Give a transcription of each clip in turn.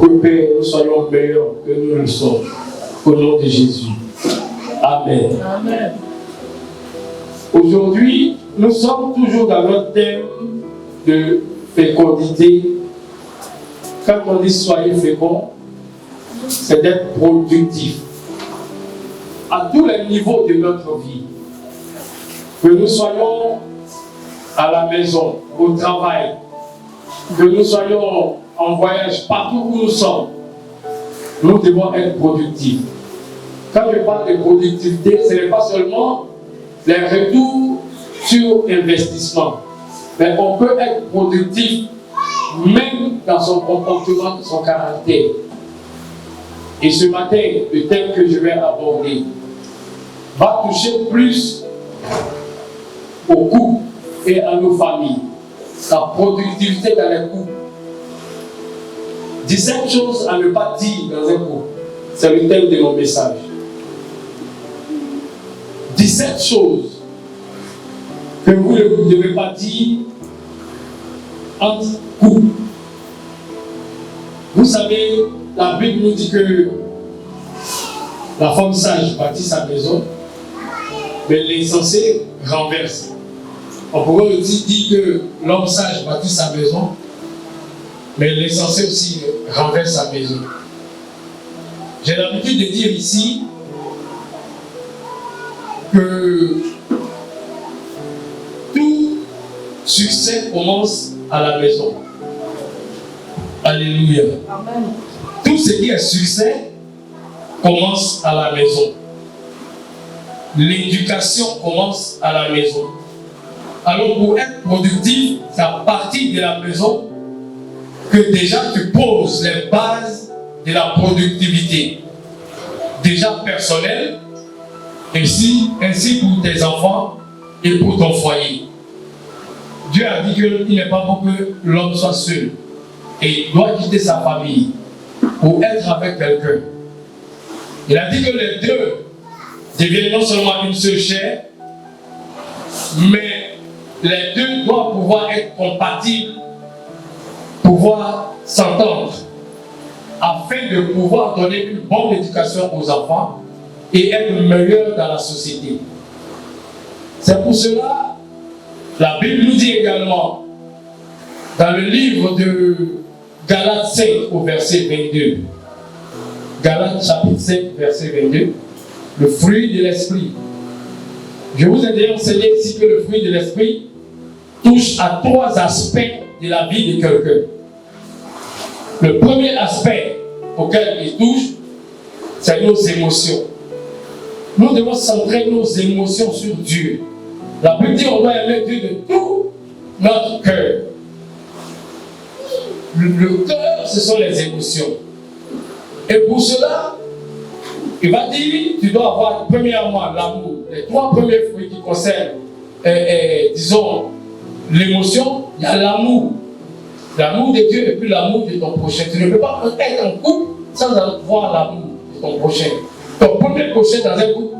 que Père, nous soyons meilleurs que nous le sommes. Au nom de Jésus. Amen. Amen. Aujourd'hui, nous sommes toujours dans notre thème de fécondité. Quand on dit soyez fécond, c'est d'être productif à tous les niveaux de notre vie. Que nous soyons à la maison, au travail, que nous soyons en voyage, partout où nous sommes, nous devons être productifs. Quand je parle de productivité, ce n'est pas seulement les retours sur investissement, mais on peut être productif même dans son comportement, son caractère. Et ce matin, le thème que je vais aborder va toucher plus aux couples et à nos familles. La productivité dans les couples. 17 choses à ne pas dire dans un couple. C'est le thème de mon message. 17 choses que vous ne devez pas dire entre couples. Vous savez, la Bible nous dit que la femme sage bâtit sa maison, mais l'insensé renverse. On pourrait aussi dire que l'homme sage bâtit sa maison, mais l'insensé aussi renverse sa maison. J'ai l'habitude de dire ici que tout succès commence à la maison. Alléluia. Amen. Tout ce qui est succès commence à la maison. L'éducation commence à la maison. Alors pour être productif, c'est à partir de la maison que déjà tu poses les bases de la productivité. Déjà personnelle, ainsi pour tes enfants et pour ton foyer. Dieu a dit qu'il n'est pas bon que l'homme soit seul et doit quitter sa famille pour être avec quelqu'un. Il a dit que les deux deviennent non seulement une seule chair, mais les deux doivent pouvoir être compatibles, pouvoir s'entendre, afin de pouvoir donner une bonne éducation aux enfants et être meilleurs dans la société. C'est pour cela, la Bible nous dit également, dans le livre de Galates 5 au verset 22, Galates chapitre 5 verset 22, le fruit de l'esprit. Je vous ai déjà enseigné ici que le fruit de l'esprit touche à 3 aspects de la vie de quelqu'un. Le premier aspect auquel il touche, c'est nos émotions. Nous devons centrer nos émotions sur Dieu. La Bible dit qu'on doit aimer Dieu de tout notre cœur. Le cœur, ce sont les émotions. Et pour cela, il va dire, tu dois avoir premièrement l'amour. Les 3 premiers fruits qui concernent, disons, l'émotion, il y a l'amour. L'amour de Dieu et puis l'amour de ton prochain. Tu ne peux pas être en couple sans avoir l'amour de ton prochain. Ton premier prochain dans un couple,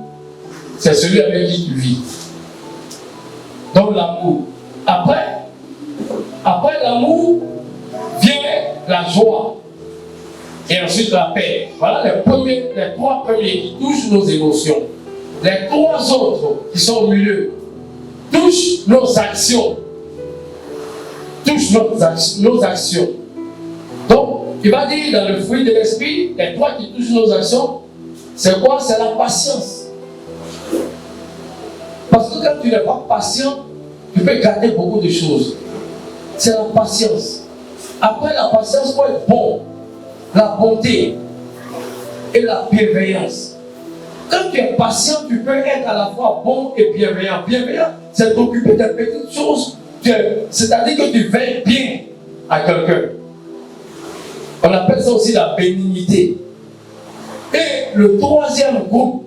c'est celui avec qui tu vis. Donc l'amour. Après l'amour, vient la joie. Et ensuite la paix. Voilà les 3 premiers qui touchent nos émotions. Les 3 autres qui sont au milieu touchent nos actions. Touchent nos actions. Donc, il va dire dans le fruit de l'esprit, les 3 qui touchent nos actions, c'est quoi? C'est la patience. Parce que quand tu n'es pas patient, tu peux garder beaucoup de choses. C'est la patience. Après la patience, il faut être bon. La bonté et la bienveillance. Quand tu es patient, tu peux être à la fois bon et bienveillant. Bienveillant, c'est t'occuper des petites choses. C'est-à-dire que tu veilles bien à quelqu'un. On appelle ça aussi la bénignité. Et le 3e groupe,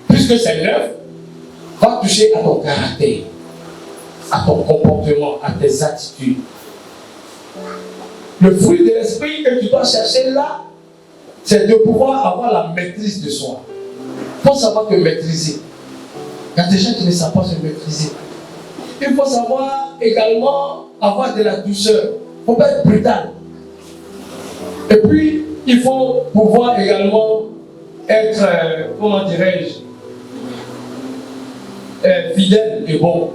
puisque c'est 9, va toucher à ton caractère, à ton comportement, à tes attitudes. Le fruit de l'esprit que tu dois chercher là, c'est de pouvoir avoir la maîtrise de soi. Il faut savoir te maîtriser. Il y a des gens qui ne savent pas se maîtriser. Il faut savoir également avoir de la douceur. Il ne faut pas être brutal. Et puis, il faut pouvoir également être, comment dirais-je, fidèle et bon.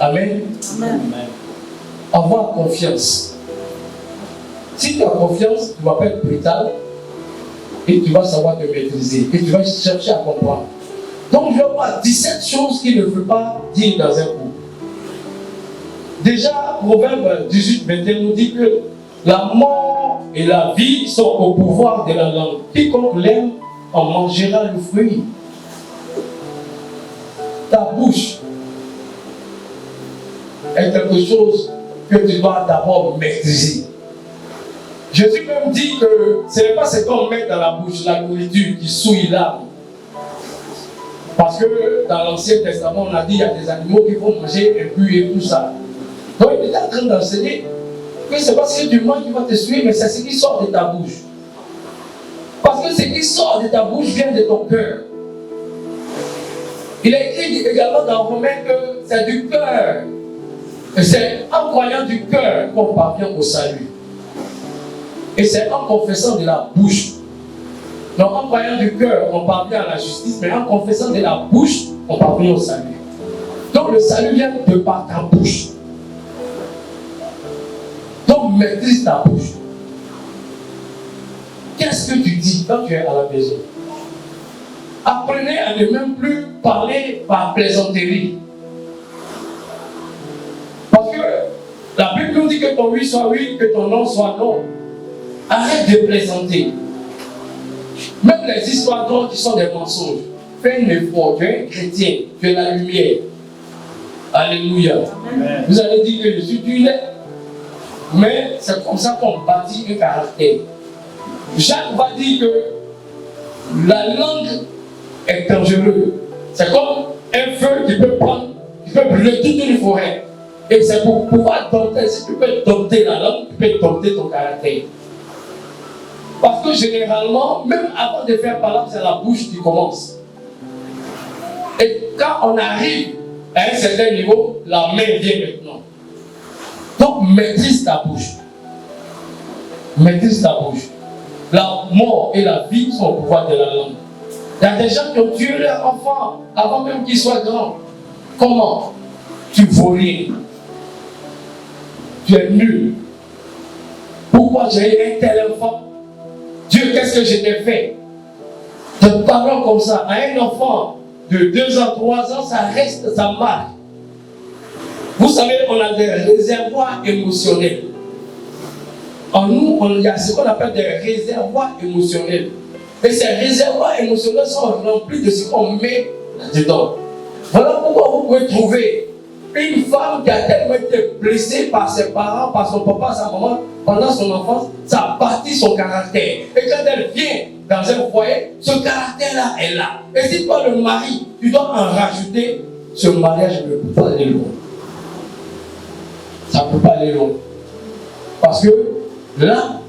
Amen. Amen. Avoir confiance. Si tu as confiance, tu ne vas pas être brutal et tu vas savoir te maîtriser et tu vas chercher à comprendre. Donc, je vais voir 17 choses qu'il ne faut pas dire dans un couple. Déjà, Proverbe 18-21 nous dit que la mort et la vie sont au pouvoir de la langue. Quiconque l'aime en mangera le fruit. Ta bouche est quelque chose que tu dois d'abord maîtriser. Jésus même dit que ce n'est pas ce qu'on met dans la bouche, la nourriture qui souille l'âme. Parce que dans l'Ancien Testament, on a dit qu'il y a des animaux qui vont manger un but et tout ça. Donc il est en train d'enseigner que ce n'est pas ce que tu manges qui va te souiller, mais c'est ce qui sort de ta bouche. Parce que ce qui sort de ta bouche vient de ton cœur. Il est écrit également dans Romains que c'est du cœur. Et c'est en croyant du cœur qu'on parvient au salut. Et c'est en confessant de la bouche. Donc en croyant du cœur, on parvient à la justice, mais en confessant de la bouche, on parvient au salut. Donc le salut vient de par ta bouche. Donc maîtrise ta bouche. Qu'est-ce que tu dis quand tu es à la maison? Apprenez à ne même plus parler par plaisanterie. Parce que la Bible nous dit que ton oui soit oui, que ton non soit non. Arrête de plaisanter. Même les histoires drôles qui sont des mensonges. Fais un effort, tu es un chrétien, tu es la lumière. Alléluia. Amen. Vous allez dire que je suis du lait. Mais c'est comme ça qu'on bâtit un caractère. Jacques va dire que la langue est dangereuse. C'est comme un feu qui peut prendre, qui peut brûler toute une forêt. Et c'est pour pouvoir dompter, si tu peux dompter la langue, tu peux dompter ton caractère. Parce que généralement, même avant de faire parler, c'est la bouche qui commence. Et quand on arrive à un certain niveau, la main vient maintenant. Donc maîtrise ta bouche. Maîtrise ta bouche. La mort et la vie sont au pouvoir de la langue. Il y a des gens qui ont tué leurs enfants avant même qu'ils soient grands. Comment? Tu vaux rien. Tu es nul. Pourquoi j'ai eu un tel enfant? Dieu, qu'est-ce que je t'ai fait? Te parlant comme ça à un enfant de 2 ans, 3 ans, ça reste, ça marque. Vous savez, on a des réservoirs émotionnels. En nous, il y a ce qu'on appelle des réservoirs émotionnels. Et ces réservoirs émotionnels sont remplis de ce qu'on met là-dedans. Voilà pourquoi vous pouvez trouver une femme qui a tellement été blessée par ses parents, par son papa, sa maman, pendant son enfance, ça a bâti son caractère. Et quand elle vient dans un foyer, ce caractère-là est là. Et si toi, le mari, tu dois en rajouter, ce mariage ne peut pas aller loin. Ça ne peut pas aller loin. Parce que là,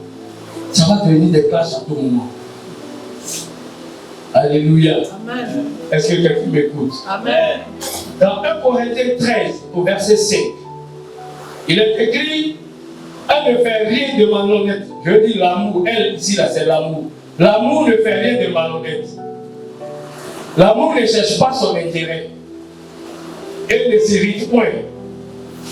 ça va devenir des clashs à tout moment. Alléluia. Amen. Est-ce que quelqu'un m'écoute? Amen. Dans 1 Corinthiens 13, au verset 5, il est écrit: elle ne fait rien de malhonnête. Je dis l'amour, elle ici là c'est l'amour. L'amour ne fait rien de malhonnête. L'amour ne cherche pas son intérêt. Elle ne s'irrite point.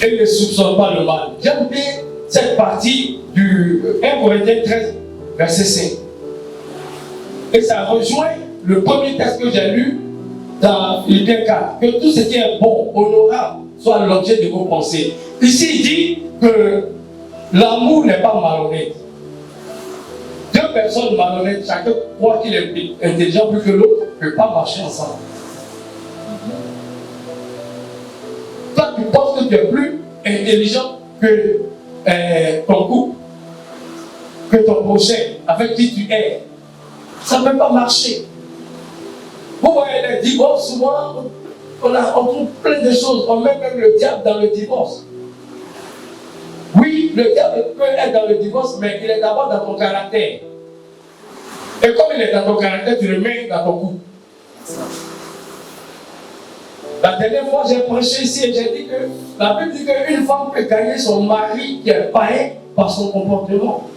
Elle ne soupçonne pas le mal. J'aime bien cette partie du 1 Corinthiens 13, verset 5. Et ça rejoint le premier texte que j'ai lu dans Philippiens 4. Que tout ce qui est bon, honorable, soit l'objet de vos pensées. Ici, il dit que l'amour n'est pas malhonnête. 2 personnes malhonnêtes, chacun croit qu'il est intelligent plus que l'autre, ne peuvent pas marcher ensemble. Toi, tu penses que tu es plus intelligent que ton couple, que ton prochain, avec qui tu es. Ça ne peut pas marcher. Vous voyez les divorces, souvent, on trouve plein de choses. On met même le diable dans le divorce. Oui, le diable peut être dans le divorce, mais il est d'abord dans ton caractère. Et comme il est dans ton caractère, tu le mets dans ton couple. La dernière fois, j'ai prêché ici et j'ai dit que la Bible dit qu'une femme peut gagner son mari qui est païen par son comportement.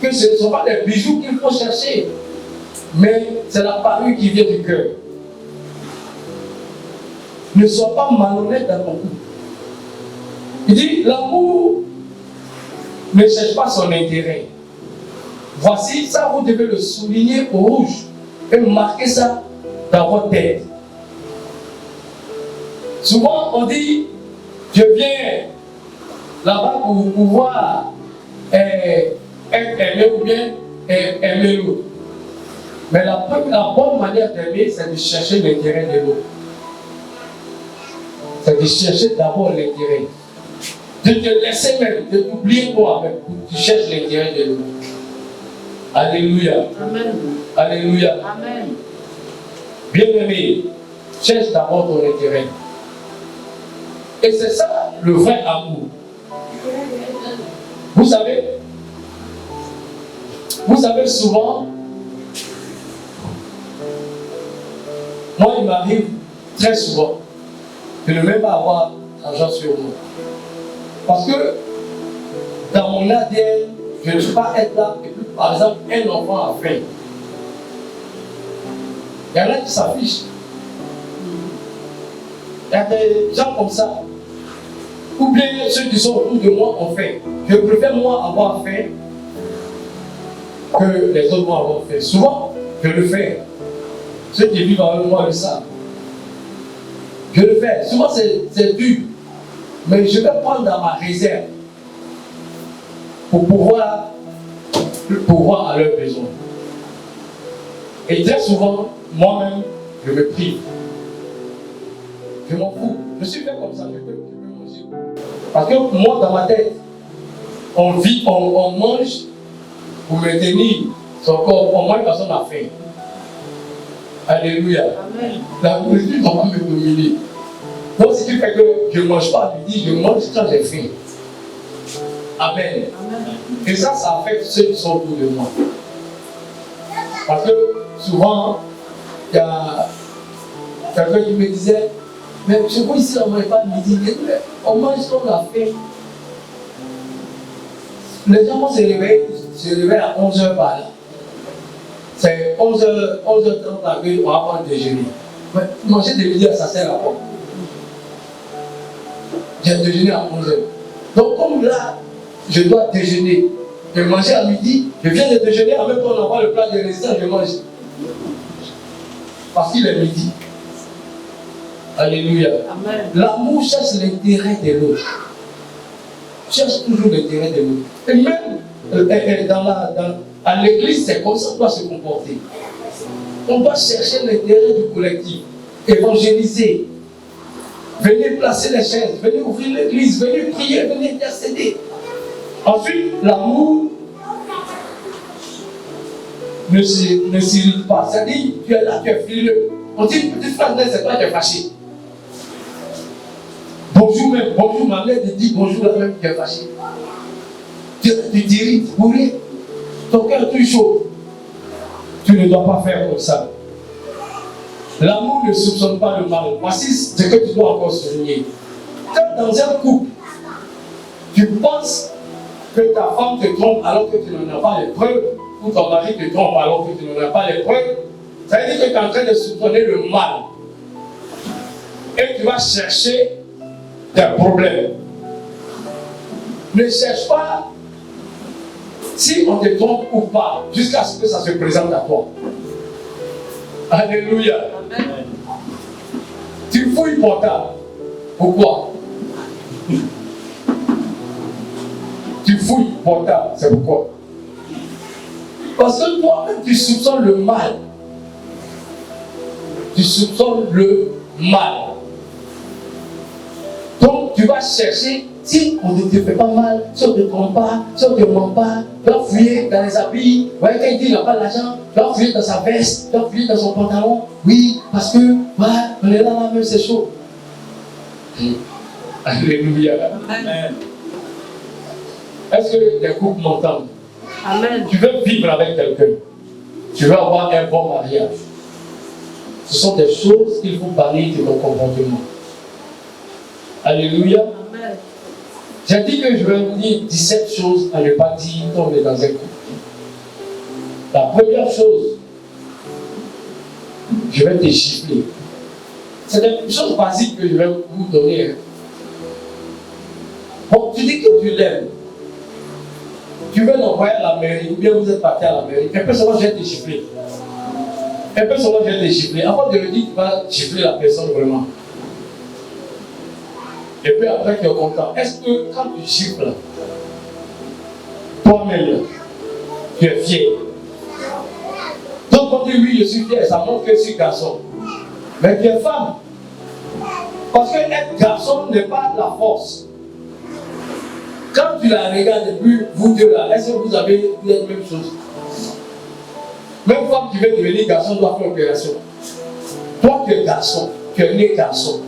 Que ce ne sont pas des bijoux qu'il faut chercher, mais c'est la parure qui vient du cœur. Ne sois pas malhonnête dans ton couple. Il dit, l'amour ne cherche pas son intérêt. Voici, ça vous devez le souligner au rouge et marquer ça dans votre tête. Souvent on dit, je viens là-bas pour pouvoir être aimé ou bien aimer l'autre. Mais la bonne manière d'aimer, c'est de chercher l'intérêt de l'autre. C'est de chercher d'abord l'intérêt. De te laisser même, de t'oublier toi-même, pour que tu cherches l'intérêt de l'autre. Alléluia. Amen. Alléluia. Amen. Bien-aimé, cherche d'abord ton intérêt. Et c'est ça le vrai amour. Vous savez souvent, moi il m'arrive très souvent de ne même pas avoir d'argent sur moi. Parce que dans mon ADN, je ne peux pas être là et puis par exemple un enfant a faim. Il y en a qui s'affichent. Il y a des gens comme ça. Ou bien ceux qui sont autour de moi ont faim. Je préfère moi avoir faim que les autres vont avoir faim. Souvent, je le fais. Ceux qui vivent avec moi le savent. Je le fais. Souvent, c'est dur. Mais je vais prendre dans ma réserve pour pouvoir à leurs besoins. Et très souvent, moi-même, je me prive. Je m'en fous. Je suis fait comme ça, je peux manger. Parce que moi, dans ma tête, on mange pour maintenir son corps. Au moins, personne n'a faim. Alléluia. Amen. La nourriture ne va pas me dominer. Donc, ce qui fait que je ne mange pas, je dis, je mange quand j'ai faim. Amen. Amen. Et ça affecte ceux qui sont autour de moi. Parce que souvent, il y a quelqu'un qui me disait, mais chez vous ici, on ne mange pas midi, on mange quand on a faim. Les gens vont se réveiller à 11h par là. C'est 11h30 là qu'on va prendre le déjeuner. Mais manger de midi, ça sert à quoi? J'ai déjeuné à 11h. Donc comme là, je dois déjeuner et manger à midi, je viens de déjeuner, en même temps on envoie le plat de résistance, je mange. Parce qu'il est midi. Alléluia. Amen. L'amour cherche l'intérêt de l'autre. Cherche toujours l'intérêt de l'autre. Et même à l'église, c'est comme ça qu'on doit se comporter. On doit chercher l'intérêt du collectif, évangéliser, venir placer les chaises, venir ouvrir l'église, venir prier, venir intercéder. Ensuite, l'amour ne s'irrite pas. C'est-à-dire, tu es là, tu es frileux. On dit une petite phrase, c'est toi qui es fâché. Bonjour même, bonjour, ma mère te dit bonjour la même qui est fâché. Tu t'irrites pour rien. Ton cœur est tout chaud. Tu ne dois pas faire comme ça. L'amour ne soupçonne pas le mal. Voici ce que tu dois encore souligner. Quand dans un couple, tu penses que ta femme te trompe alors que tu n'en as pas les preuves, ou ton mari te trompe alors que tu n'en as pas les preuves, ça veut dire que tu es en train de soupçonner le mal. Et tu vas chercher des problèmes. Ne cherche pas si on te trompe ou pas, jusqu'à ce que ça se présente à toi. Alléluia. Amen. Tu fouilles portable. Pourquoi? Tu fouilles portable. C'est pourquoi? Parce que toi-même, tu soupçonnes le mal. Tu soupçonnes le mal. Donc, tu vas chercher, si on ne te fait pas mal, si on ne te trompe pas, si on ne te ment pas, tu vas fouiller dans les habits. Vous voyez, quand il dit qu'il n'a pas d'argent, tu vas fouiller dans sa veste, tu vas fouiller dans son pantalon. Oui, parce que, on est là, même c'est chaud. Alléluia. Amen. Est-ce que les couples m'entendent? Amen. Tu veux vivre avec quelqu'un. Tu veux avoir un bon mariage. Ce sont des choses qu'il faut bannir de ton comportement. Alléluia. Amen. J'ai dit que je vais vous dire 17 choses à ne pas dire quand on est dans un couple. La première chose, je vais te gifler. C'est une chose basique que je vais vous donner. Bon, tu dis que tu l'aimes. Tu veux l'envoyer à la mairie, ou bien vous êtes parti à la mairie. Un peu seulement, je vais te gifler. Un peu seulement, je vais te gifler. Avant de le dire, tu vas gifler la personne vraiment. Et puis après, tu es content. Est-ce que quand tu gifles, toi-même, tu es fier? Donc on dit oui, je suis fier, ça montre que je suis garçon. Mais tu es femme. Parce que être garçon n'est pas la force. Quand tu la regardes et puis vous deux là, est-ce que vous avez la même chose? Même femme qui veut devenir garçon doit faire opération. Toi tu es garçon, tu es né garçon.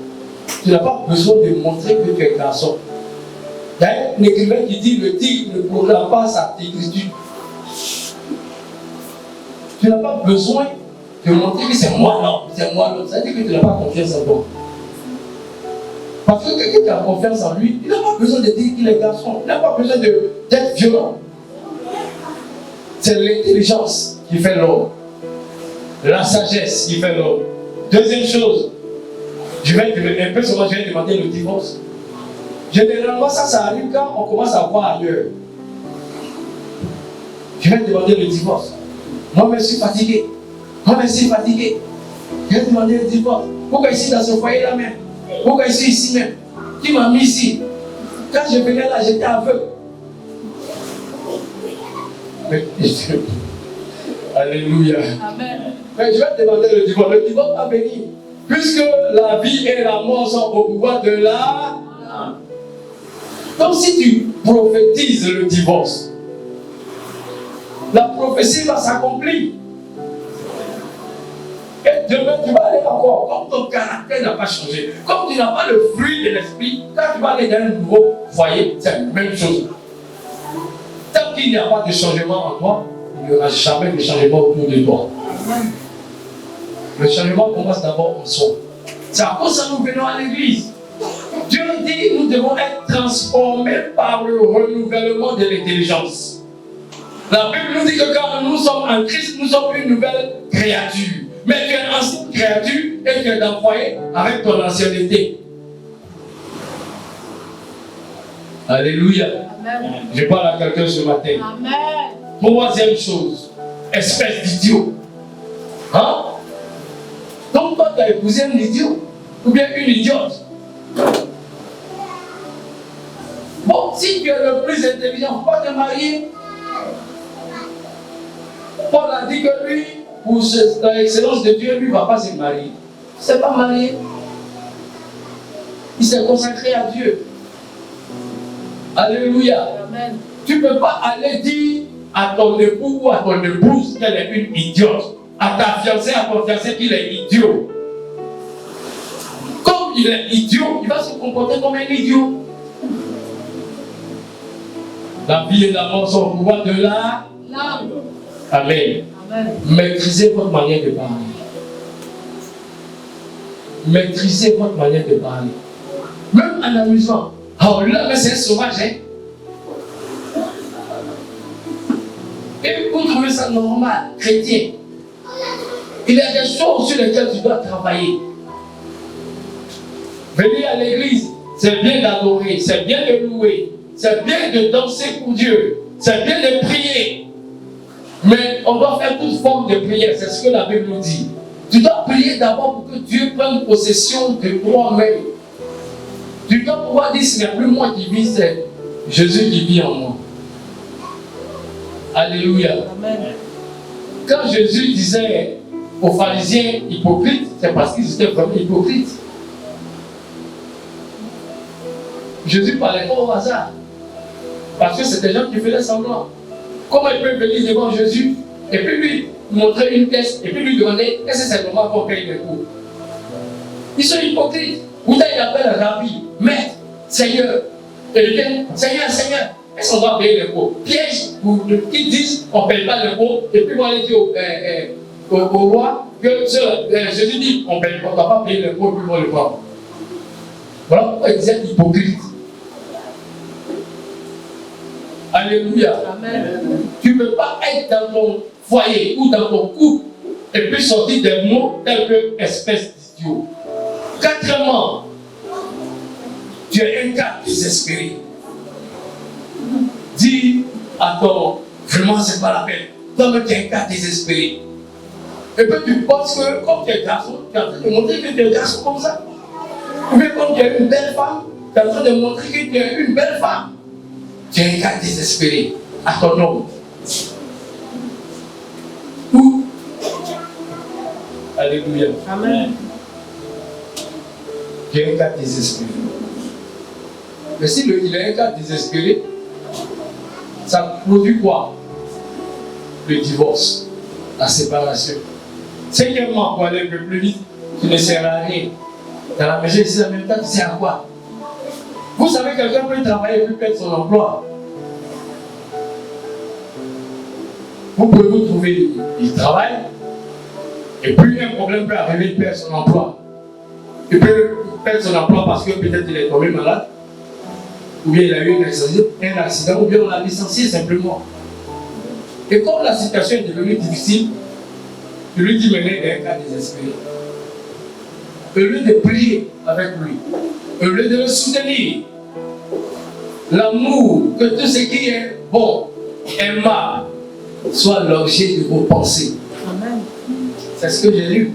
Tu n'as pas besoin de montrer que tu es garçon. Il y a un écrivain qui dit le tigre ne proclame pas sa tigritude. Tu n'as pas besoin de montrer que c'est moi non, c'est moi l'autre. Ça veut dire que tu n'as pas confiance en toi. Parce que quelqu'un qui a confiance en lui, il n'a pas besoin de dire qu'il est garçon. Il n'a pas besoin d'être violent. C'est l'intelligence qui fait l'homme. La sagesse qui fait l'homme. Deuxième chose, je vais demander le divorce. Généralement, ça arrive quand on commence à voir ailleurs. Je vais demander le divorce. Moi, je suis fatigué. Je vais demander le divorce. Pourquoi ici dans ce foyer-là même? Pourquoi je suis ici même? Qui m'a mis ici? Quand je venais là, j'étais aveugle. Alléluia. Amen. Mais je vais demander le divorce. Le divorce va venir. Puisque la vie et la mort sont au pouvoir de la... Donc si tu prophétises le divorce, la prophétie va s'accomplir. Et demain, tu vas aller encore. Comme ton caractère n'a pas changé, comme tu n'as pas le fruit de l'esprit, quand tu vas aller dans un nouveau foyer, c'est la même chose. Tant qu'il n'y a pas de changement en toi, il n'y aura jamais de changement autour de toi. Le changement commence d'abord en soi. C'est à cause de ça que nous venons à l'église. Dieu dit nous devons être transformés par le renouvellement de l'intelligence. La Bible nous dit que quand nous sommes en Christ, nous sommes une nouvelle créature. Mais tu es une ancienne créature et tu es dans le foyer avec ton ancienneté. Alléluia. Amen. Je parle à quelqu'un ce matin. Amen. Troisième chose, espèce d'idiot. Hein? Donc toi tu as épousé un idiot ou bien une idiote. Bon, si tu es le plus intelligent, il ne faut pas te marier. Paul a dit que lui, pour l'excellence de Dieu, lui ne va pas se marier. Il ne s'est pas marié. Il s'est consacré à Dieu. Alléluia. Amen. Tu ne peux pas aller dire à ton époux ou à ton épouse qu'elle est une idiote. À ta fiancée, à ton fiancé qu'il est idiot. Comme il est idiot, il va se comporter comme un idiot. La vie et la mort sont au pouvoir de la langue. Amen. Amen. Maîtrisez votre manière de parler. Maîtrisez votre manière de parler. Même en amusement. Oh là, mais c'est un sauvage, hein? Et vous trouvez ça normal, chrétien. Il y a des choses sur lesquelles tu dois travailler. Venir à l'église, c'est bien d'adorer, c'est bien de louer, c'est bien de danser pour Dieu, c'est bien de prier. Mais on doit faire toute forme de prière, c'est ce que la Bible nous dit. Tu dois prier d'abord pour que Dieu prenne possession de toi-même. Tu dois pouvoir dire, ce n'est plus moi qui vis, c'est Jésus qui vit en moi. Alléluia. Amen. Quand Jésus disait aux pharisiens hypocrites, c'est parce qu'ils étaient vraiment hypocrites. Jésus parlait pas au hasard. Parce que c'était des gens qui faisaient semblant. Comment ils peuvent venir devant Jésus et puis lui montrer une pièce et puis lui demander est-ce que c'est normal qu'on paye les cours? Ils sont hypocrites. Bouddha il appelle Rabbi, maître, Seigneur. Et il dit Seigneur, Seigneur, est-ce qu'on va payer les cours? Piège pour qu'ils disent on ne paye pas les cours et puis on va aller dire au roi que Jésus dit on ne va pas payer les cours et puis on va le prendre. Voilà pourquoi ils étaient hypocrites. Alléluia. Amen. Tu ne peux pas être dans ton foyer ou dans ton couple et puis sortir des mots tels que espèce d'idiot. Quatrièmement, tu es un cas désespéré. Dis à ton, vraiment c'est pas la peine. Toi-même tu es un cas désespéré. Et puis tu penses que comme tu es garçon, tu es en train de montrer que tu es un garçon comme ça. Ou bien comme tu es une belle femme, tu es en train de montrer que tu es une belle femme. Tu es un cas désespéré à ton homme. Ou alléluia. Amen. Tu es un cas désespéré. Mais si il est un cas désespéré, ça produit quoi? Le divorce, la séparation. Cinquièmement, pour aller un peu plus vite, tu ne sers à rien. Dans la maison ici, en même temps, tu sers à quoi? Vous savez, quelqu'un peut travailler et puis perdre son emploi. Vous pouvez vous trouver, il travaille, et puis un problème peut arriver, il perd son emploi. Il peut perdre son emploi parce que peut-être il est tombé malade, ou bien il a eu un accident, ou bien on l'a licencié simplement. Et comme la situation est devenue difficile, je lui dis maintenant il est un cas désespéré. Au lieu de prier avec lui, au lieu de le soutenir, l'amour, que tout ce qui est bon, aimable, soit l'objet de vos pensées. Amen. C'est ce que j'ai lu.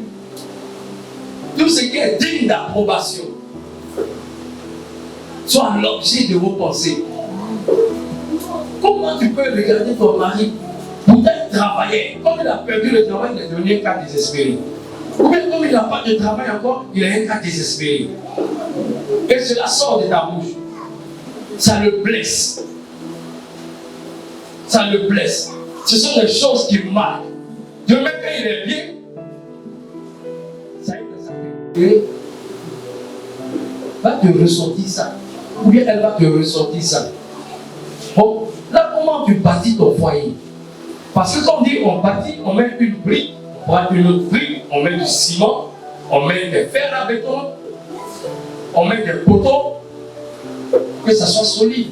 Tout ce qui est digne d'approbation, soit l'objet de vos pensées. Comment tu peux regarder ton mari? Pourtant il travaillait. Comme il a perdu le travail, il est devenu un cas désespéré. Ou bien comme il n'a pas de travail encore, il est un cas désespéré. Et cela sort de ta bouche. Ça le blesse. Ça le blesse. Ce sont des choses qui marquent. Demain quand il est bien, ça va te ressentir ça. Ou bien elle va te ressentir ça. Bon, là comment tu bâtis ton foyer? Parce que quand on dit on bâtit, on met une brique, on prend une autre brique, on met du ciment, on met des fers à béton, on met des poteaux, que ça soit solide.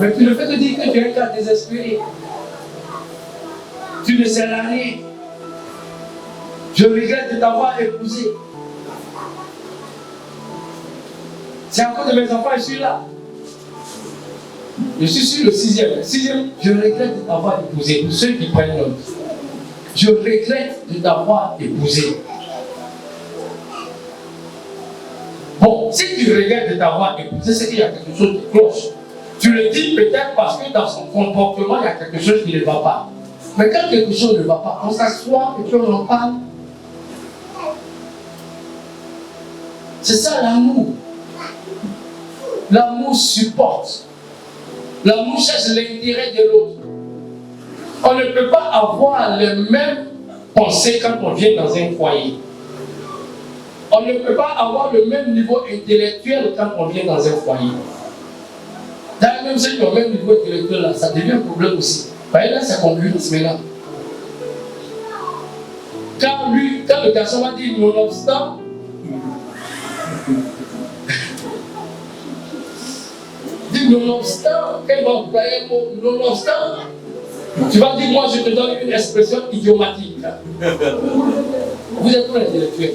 Mais tu ne fais que dire que tu es un cas désespéré. Tu ne sers à rien. Je regrette de t'avoir épousé. C'est à cause de mes enfants, je suis là. Je suis sur le sixième. Sixième, je regrette de t'avoir épousé. Pour ceux qui prennent note. Je regrette de t'avoir épousé. Bon, si tu regrettes de t'avoir épousé, c'est qu'il y a quelque chose qui cloche. Tu le dis peut-être parce que dans son comportement, il y a quelque chose qui ne va pas. Mais quand quelque chose ne va pas, on s'assoit et puis on en parle. C'est ça l'amour. L'amour supporte. L'amour cherche l'intérêt de l'autre. On ne peut pas avoir les mêmes pensées quand on vient dans un foyer. On ne peut pas avoir le même niveau intellectuel quand on vient dans un foyer. D'ailleurs, même ceux qui ont le même niveau intellectuel, là, ça devient un problème aussi. Voyez là, c'est concurrence maintenant. Quand le garçon va dire nonobstant, dit nonobstant, quel va employer le mot nonobstant? Tu vas dire, moi je te donne une expression idiomatique. Vous êtes trop intellectuel.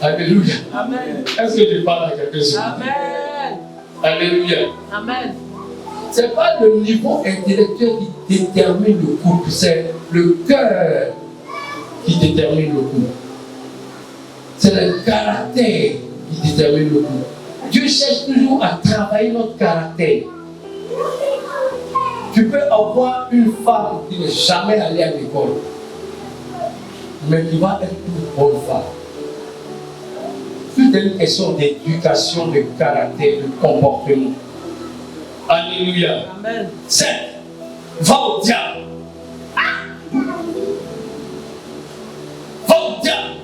Alléluia. Amen. Est-ce que je parle à quelque chose? Amen. Alléluia. Amen. Ce n'est pas le niveau intellectuel qui détermine le couple, c'est le cœur qui détermine le couple. C'est le caractère qui détermine le couple. Dieu cherche toujours à travailler notre caractère. Tu peux avoir une femme qui n'est jamais allée à l'école, mais qui va être une bonne femme. Tout est une question d'éducation, de caractère, de comportement. Alléluia. Amen. 7. Va au diable. Va au diable.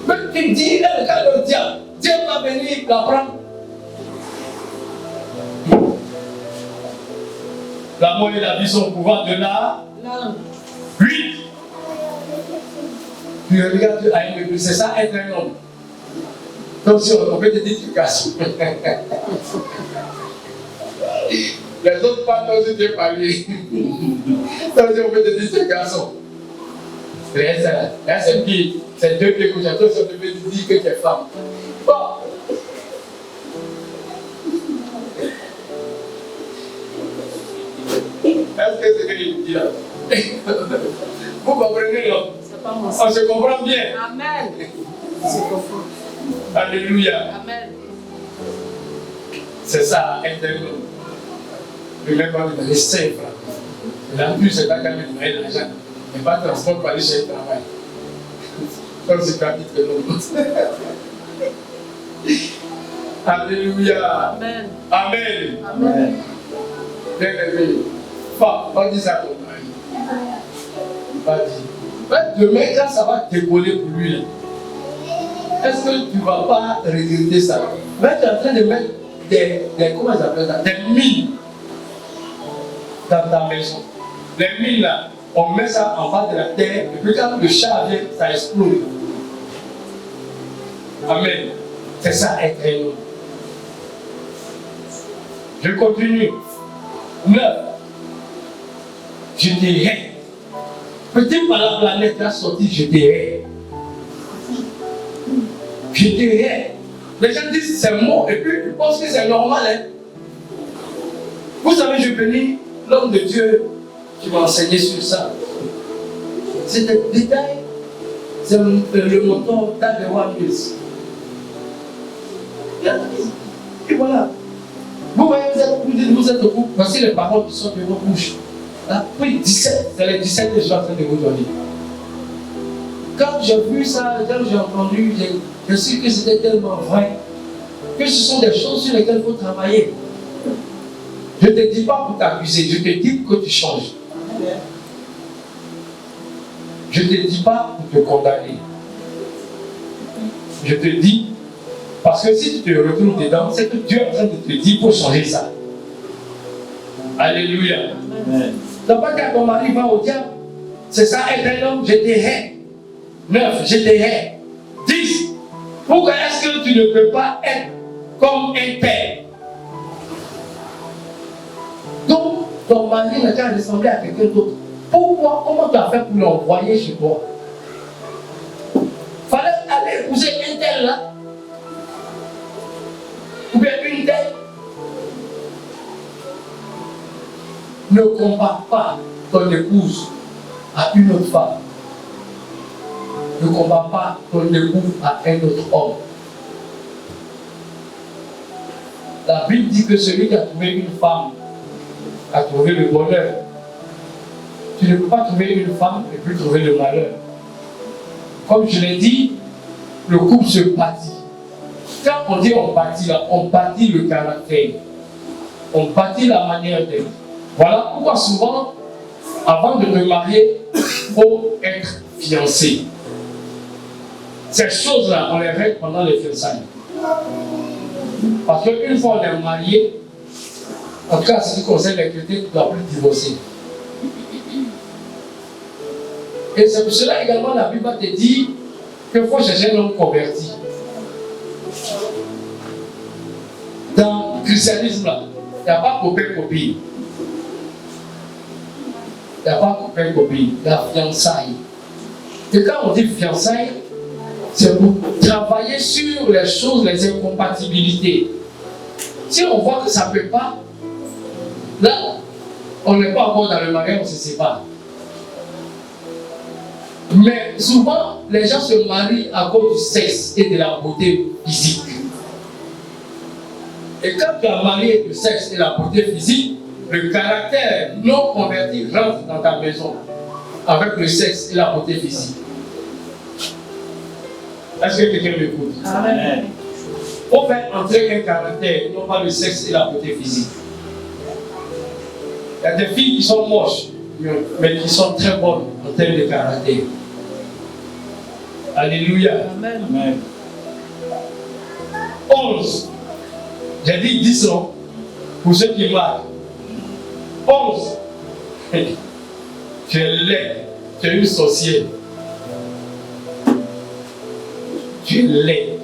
Même tu dis, regarde le diable. Dieu va venir la prendre. L'amour et la vie sont au pouvoir de la langue. 8. Tu regardes à une église, c'est ça être un homme. Donc si on peut te dire tu es garçon. Les autres parlent aussi de parler. Donc si on peut te dire tu es garçon. Là c'est pire. C'est deux pieds couchés. Toi si on te peut te dire que tu es femme. Bon. Est-ce que c'est ce qu'il dit là? Vous comprenez, non? On se comprend bien. Amen. On se comprend. Alléluia. Amen. C'est ça, interne. Le mec va me donner 5 francs. Et là, plus, c'est pas quand même donner l'argent. Mais pas de transport pour aller chez le travail. Comme c'est pas vite que l'autre. Alléluia. Amen. Amen. Amen. Bien aimé. On dit ça à ton mari. Va dire. Demain, quand ça va décoller pour lui, là, est-ce que tu ne vas pas regretter ça? Mais tu es en train de mettre comment ils appellent ça? Des mines dans ta maison. Les mines là, on met ça en bas de la terre, et puis quand le chat vient, ça explose. Amen. C'est ça être un homme. Je continue. 9. Je te hais. Peut-être par la planète qui a sorti, je te hais. Je te hais. Les gens disent c'est mort et puis ils pensent que c'est normal. Hein? Vous savez, je bénis l'homme de Dieu qui m'a enseigné sur ça. C'est des détails. C'est le moteur d'Adewa Mills. Et voilà. Vous voyez, vous êtes au groupe. Voici les paroles qui sortent de vos bouches. Là, oui, 17. C'est les 17 que je suis en train de vous donner. Quand j'ai vu ça, quand j'ai entendu, je sais que c'était tellement vrai. Que ce sont des choses sur lesquelles il faut travailler. Je ne te dis pas pour t'accuser, je te dis pour que tu changes. Je ne te dis pas pour te condamner. Je te dis, parce que si tu te retrouves dedans, c'est que Dieu est en train de te dire pour changer ça. Alléluia. Amen. Donc, quand ton mari va au diable, c'est ça, être un homme, je te hais. 9, je te hais. 10, pourquoi est-ce que tu ne peux pas être comme un père? Donc, ton mari n'a qu'à ressembler à quelqu'un d'autre. Pourquoi? Comment tu as fait pour l'envoyer chez toi? Fallait aller épouser un tel là. Ou bien une telle. Ne compare pas ton épouse à une autre femme. Ne compare pas ton époux à un autre homme. La Bible dit que celui qui a trouvé une femme a trouvé le bonheur. Tu ne peux pas trouver une femme et puis trouver le malheur. Comme je l'ai dit, le couple se bâtit. Quand on dit on bâtit, on bâtit le caractère. On bâtit la manière d'être. Voilà pourquoi souvent, avant de te marier, il faut être fiancé. Ces choses-là, on les règle pendant les fiançailles. Parce qu'une fois on est marié, en tout cas, ce qui concerne les chrétiens, tu ne dois plus divorcer. Et c'est pour cela également la Bible te dit qu'il faut chercher un homme converti. Dans le christianisme, là, il n'y a pas copain-copine. Il n'y a pas copain-copine, il y a fiançailles. Et quand on dit fiançailles, c'est pour travailler sur les choses, les incompatibilités. Si on voit que ça ne peut pas, là, on n'est pas encore dans le mariage, on se sépare. Mais souvent, les gens se marient à cause du sexe et de la beauté physique. Et quand tu as marié le sexe et la beauté physique, le caractère non converti rentre dans ta maison avec le sexe et la beauté physique. Est-ce que quelqu'un m'écoute? Amen. On fait entrer un caractère, non pas le sexe et la beauté physique. Il y a des filles qui sont moches, mais qui sont très bonnes en termes de caractère. Alléluia. Amen. Amen. 11. J'ai dit 10 ans pour ceux qui marquent. 11. Tu es laid. Tu es une sorcière. Tu es laid.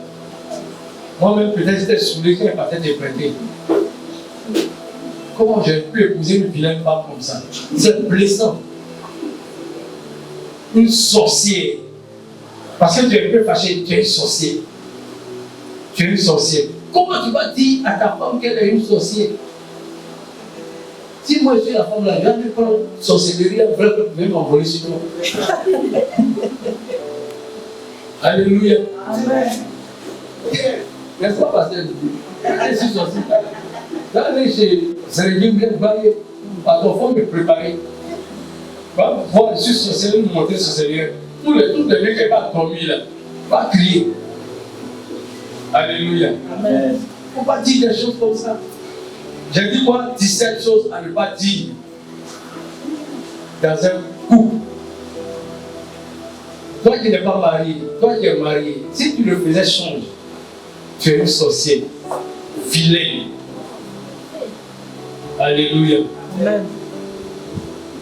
Moi-même, peut-être j'étais saoulé qu'elle partait te prêter. Comment j'ai pu épouser une vilaine femme comme ça? C'est blessant. Une sorcière. Parce que tu es un peu fâché, tu es une sorcière. Tu es une sorcière. Comment tu vas dire à ta femme qu'elle est une sorcière? Si moi je suis la femme là, je vais prendre sorcellerie, elle va m'envoler sur toi. Alléluia. Amen. N'est-ce pas, pasteur? Je suis sorcière. Là, je suis Sérénine, je vais à ton fond me préparer. Moi, je suis sorcière, je vais monter sorcière. Tous les mecs qui vont dormir là, va crier. Alléluia. Amen. Il ne faut pas dire des choses comme ça. J'ai dit moi 17 choses à ne pas dire dans un couple. Toi qui n'es pas marié, toi qui es marié, si tu le faisais change, tu es une sorcière, vilaine. Alléluia. Amen.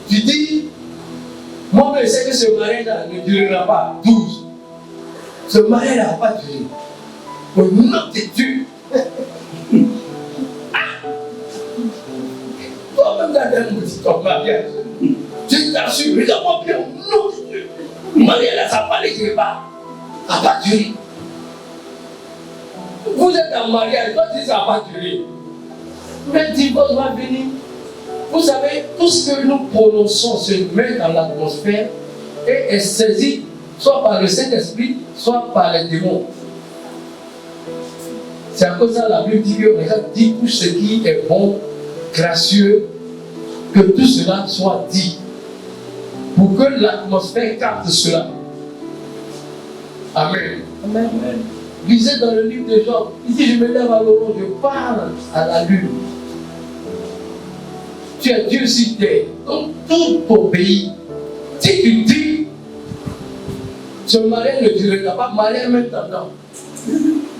Tu dis, moi je sais que ce mariage-là ne durera pas 12. Ce mariage-là n'a pas duré. Au nom de Dieu. Toi-même, dans ton mariage, tu t'assures, mais d'abord bien, au nom de Dieu. Le mariage, ça n'a pas les pas. Ça n'a pas duré. Vous êtes en mariage, toi tu dis ça n'a pas duré. Mais le divorce va venir. Vous savez, tout ce que nous prononçons se met dans l'atmosphère et est saisi soit par le Saint-Esprit, soit par les démons. C'est à cause de ça la Bible dit que regarde, dit tout ce qui est bon, gracieux, que tout cela soit dit. Pour que l'atmosphère capte cela. Amen. Amen. Lisez dans le livre de Job, il dit je me lève à l'aurore, je parle à la lune. Tu es Dieu sur terre, dans tout ton pays. Si tu dis, ce mariage ne durera pas, mariage même t'attend.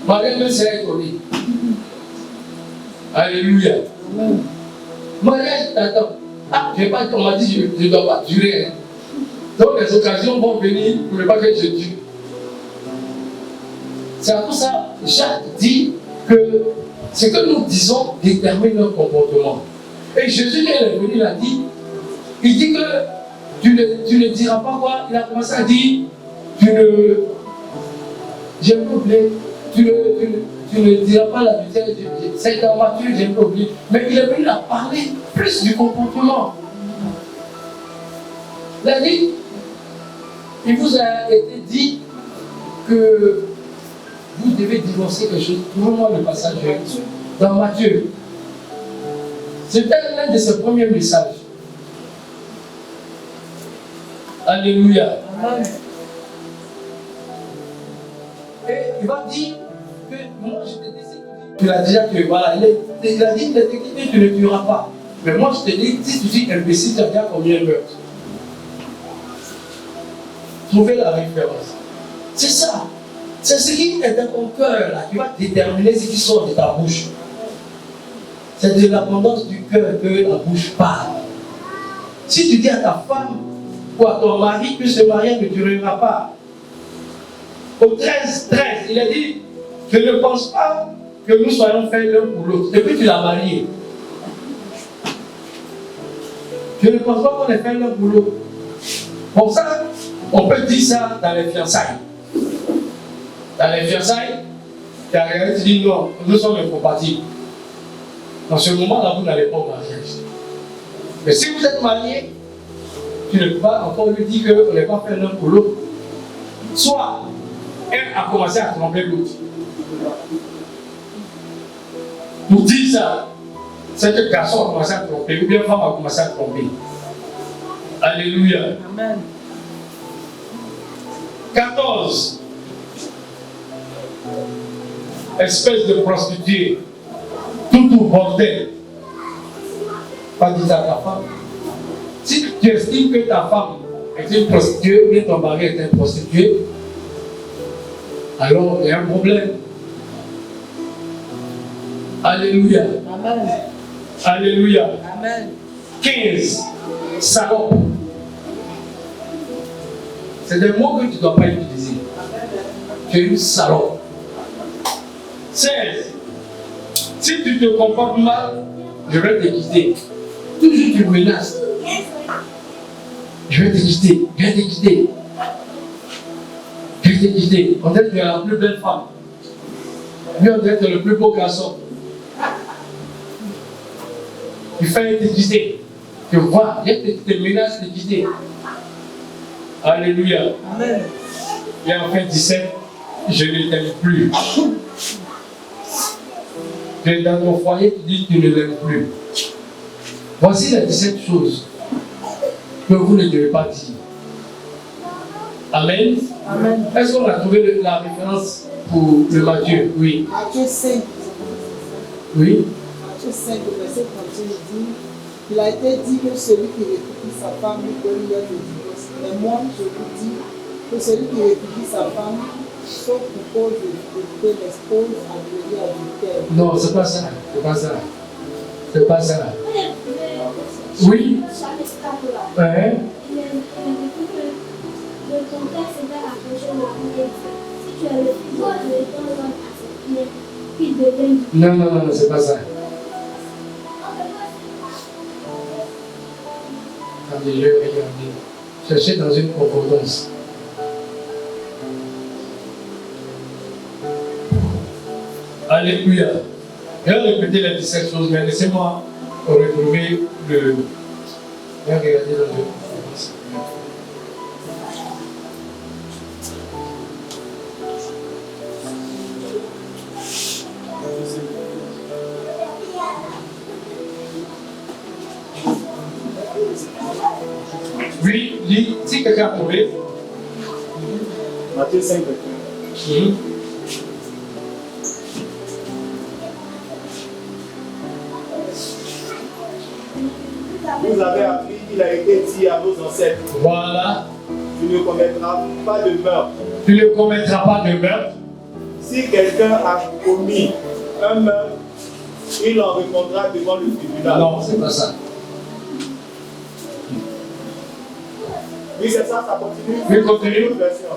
Mariage même sera étonné. Alléluia. Mariage t'attend. Ah, je n'ai pas dit, on m'a dit, je ne dois pas durer. Donc les occasions vont venir pour ne pas que je dure. C'est pour ça que Jacques dit que ce que nous disons détermine notre comportement. Et Jésus, quand il est venu, il a dit, il dit que tu ne diras pas quoi. Il a commencé à dire, j'ai oublié, tu ne diras pas la vérité, c'est en voiture, j'ai oublié. Mais il est venu à parler plus du comportement. Il a dit, il vous a été dit que vous devez divorcer quelque chose. Trouvez-moi le passage dans Matthieu. C'était l'un de ses premiers messages. Alléluia. Amen. Et il va dire que moi je te dis, tu l'as déjà tué. Voilà, il a dit que tu ne tueras pas. Mais moi je te dis, si tu dis imbécile, tu as déjà combien de meurtres. Trouvez la référence. C'est ça. C'est ce qui est dans ton cœur là, qui va déterminer ce qui sort de ta bouche. C'est de l'abondance du cœur que la bouche parle. Si tu dis à ta femme ou à ton mari que ce mariage ne durera pas, au 13, il a dit, je ne pense pas que nous soyons faits l'un pour l'autre. Et puis tu l'as marié. Je ne pense pas qu'on est fait l'un pour l'autre. Pour ça, on peut dire ça dans les fiançailles. Dans les fiançailles, tu as regardé, tu dis non, nous sommes incompatibles. Dans ce moment-là, vous n'allez pas au mariage. Mais si vous êtes marié, tu ne peux pas encore lui dire qu'on n'est pas fait l'un pour l'autre. Soit elle a commencé à tromper l'autre. Pour dire ça, c'est que le garçon a commencé à tromper, ou bien la femme a commencé à tromper. Alléluia. Amen. 14. Espèce de prostituée. Tout bordel. Pas dire ça à ta femme. Si tu estimes que ta femme est une prostituée, ou bien ton mari est un prostitué, alors il y a un problème. Alléluia. Amen. Alléluia. Amen. 15. Salope. C'est des mots que tu ne dois pas utiliser. Tu es une salope. 16. Si tu te comportes mal, je vais te quitter. Toujours tu menaces. Je vais te quitter. Je vais te quitter. Je vais te quitter. On dirait que tu es la plus belle femme. Lui, on dirait que tu es le plus beau garçon. Il fallait te quitter. Tu vois, il te menace de quitter. Alléluia. Amen. Et enfin 17, je ne t'aime plus. Tu es dans ton foyer, tu dis que tu ne l'aimes plus. Voici les 17 choses que vous ne devez pas dire. Amen. Amen. Est-ce qu'on a trouvé la référence pour le Matthieu? Oui. Matthieu 5. Oui. Matthieu 5, verset 31 dit, il a été dit que celui qui répudie sa femme lui donne l'heure de divorce. Mais moi, je vous dis que celui qui répudie sa femme, sauf pour cause de l'expose à devenir adultère. Non, c'est pas ça. C'est pas ça. C'est pas ça. Oui. Hein? Le contexte est à l'approche de la vie. Si tu as le fils de Dieu, donne à ses pieds, puis devient. Non, c'est pas ça. Attendez, regardez. Cherchez dans une concordance. Alléluia. Je vais répéter les 17 choses, mais laissez-moi retrouver le. Je vais regarder dans une concordance. Oui, lis, si quelqu'un a trouvé. Matthieu 5, Vous avez appris qu'il a été dit à nos ancêtres, Voilà. tu ne commettras pas de meurtre. Tu ne commettras pas de meurtre. Si quelqu'un a commis un meurtre, il en répondra devant le tribunal. Non, c'est pas ça. Oui, c'est ça, ça continue. Oui, continue. Autre version.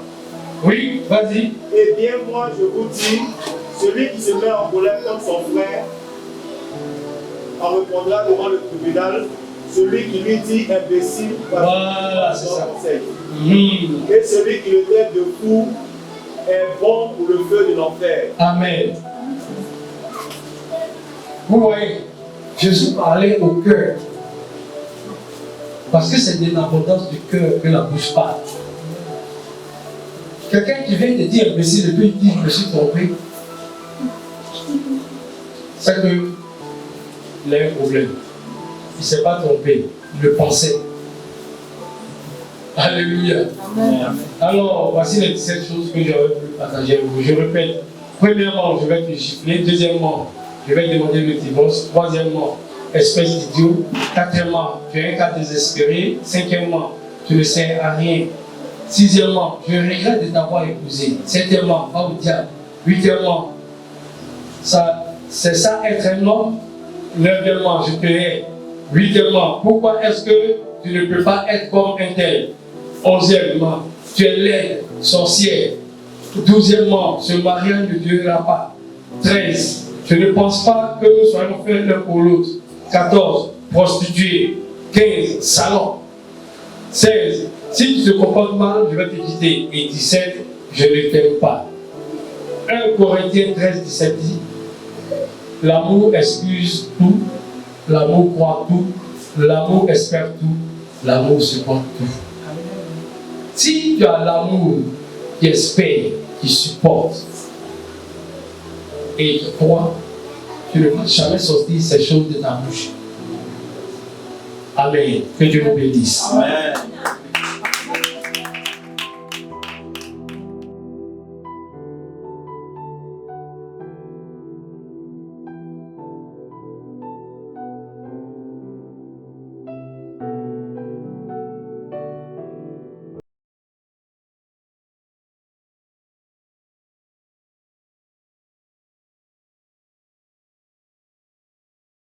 Oui, vas-y. Eh bien, moi, je vous dis, celui qui se met en colère contre son frère en répondra devant le tribunal. Celui qui lui dit imbécile Voilà, c'est ça. conseil. Mmh. Et celui qui le traite de fou est bon pour le feu de l'enfer. Amen. Vous voyez, Jésus parlait au cœur. Parce que c'est de l'abondance du cœur que la bouche parle. Quelqu'un qui vient te dire imbécile et puis il dit je me suis trompé, c'est qu'il a un problème. Il ne s'est pas trompé, il le pensait. Alléluia. Amen. Alors, voici les 17 choses que j'aurais voulu partager avec vous. Je répète. Premièrement, je vais te gifler. Deuxièmement, je vais demander le divorce. Troisièmement, espèce d'idiot. Quatrièmement, tu es un cas désespéré. Cinquièmement, tu ne sers à rien. Sixièmement, je regrette de t'avoir épousé. Septièmement, va au diable. Huitièmement, c'est ça être un homme. Neuvièmement, je te hais. Huitièmement, pourquoi est-ce que tu ne peux pas être comme un tel? Onzièmement, tu es laide, sorcière. Douzièmement, ce mariage ne durera pas. 13, je ne pense pas que nous soyons faits l'un pour l'autre. 14, prostituée. 15, salon. 16, si tu te comportes mal, je vais te quitter. Et 17, je ne t'aime pas. 1 Corinthiens 13, 17 dit, l'amour excuse tout, l'amour croit tout, l'amour espère tout, l'amour supporte tout. Si tu as l'amour qui espère, qui supporte et qui croit, tu ne vas jamais sortir ces choses de ta bouche. Amen. Que Dieu nous bénisse. Amen.